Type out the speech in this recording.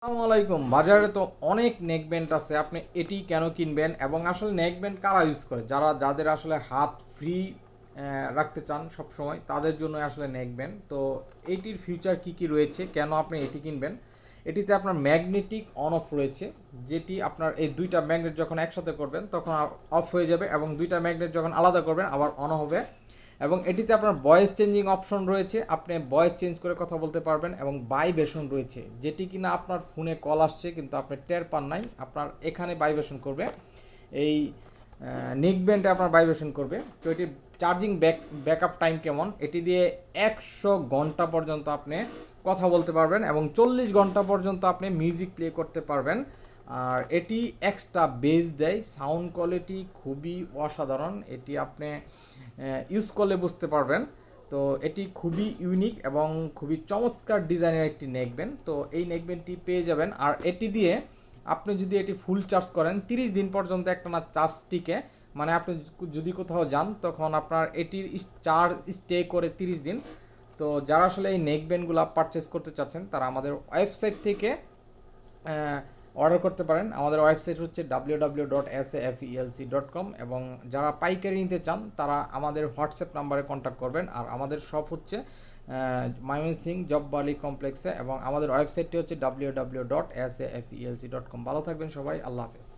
আসসালামু আলাইকুম। বাজারে তো অনেক নেক ব্যান্ড আছে, আপনি এটি কেন কিনবেন? এবং আসলে নেক ব্যান্ড কারা ইউজ করে? যাদের আসলে হাত ফ্রি রাখতে চান সব সময়, তাদের জন্য আসলে নেক ব্যান্ড। তো এটির ফিউচার কি কি রয়েছে, কেন আপনি এটি কিনবেন? এটিতে আপনার ম্যাগনেটিক অন অফ রয়েছে, যেটি আপনার এই দুইটা ম্যাগনেট যখন একসাথে করবেন তখন অফ হয়ে যাবে, এবং দুইটা ম্যাগনেট যখন আলাদা করবেন আবার অন হবে। এবং এটিতে আপনার ভয়েস চেঞ্জিং অপশন রয়েছে, আপনি ভয়েস চেঞ্জ করে কথা বলতে পারবেন। এবং ভাইব্রেশন রয়েছে, যেটি কিনা আপনার ফোনে কল আসছে কিন্তু আপনি টের পান নাই, আপনার এখানে ভাইব্রেশন করবে। এই নেক ব্যান্ডে আপনার ভাইব্রেশন করবে। তো এটির চার্জিং ব্যাকআপ টাইম কেমন? এটি দিয়ে 100 ঘন্টা পর্যন্ত আপনি কথা বলতে পারবেন, এবং 40 ঘন্টা পর্যন্ত আপনি মিউজিক প্লে করতে পারবেন। আর এটি এক্সট্রা বেস দেয়, সাউন্ড কোয়ালিটি খুবই অসাধারণ। এটি আপনি ইউজ করলে বুঝতে পারবেন। তো এটি খুবই ইউনিক এবং খুবই চমৎকার ডিজাইনের একটি নেকব্যান্ড। তো এই নেকব্যান্ডটি পেয়ে যাবেন। আর এটি দিয়ে আপনি যদি এটি ফুল চার্জ করেন 30 দিন পর্যন্ত একটানা চার্জ টিকে। মানে আপনি যদি কোথাও যান তখন আপনার এটির চার্জ স্টে করে 30 দিন। তো যারা আসলে এই নেকব্যান্ডগুলো পারচেস করতে চাচ্ছেন, তারা আমাদের ওয়েবসাইট থেকে অর্ডার করতে পারেন। আমাদের ওয়েবসাইট হচ্ছে www.safelc.com। এবং যারা পাইকারি নিতে চান তারা আমাদের হোয়াটসঅ্যাপ নাম্বারে কন্ট্যাক্ট করবেন। আর আমাদের শপ হচ্ছে ময়মনসিংহ জববালি কমপ্লেক্সে, এবং আমাদের ওয়েবসাইটটি হচ্ছে www.safelc.com। ভালো থাকবেন সবাই, আল্লাহ হাফেজ।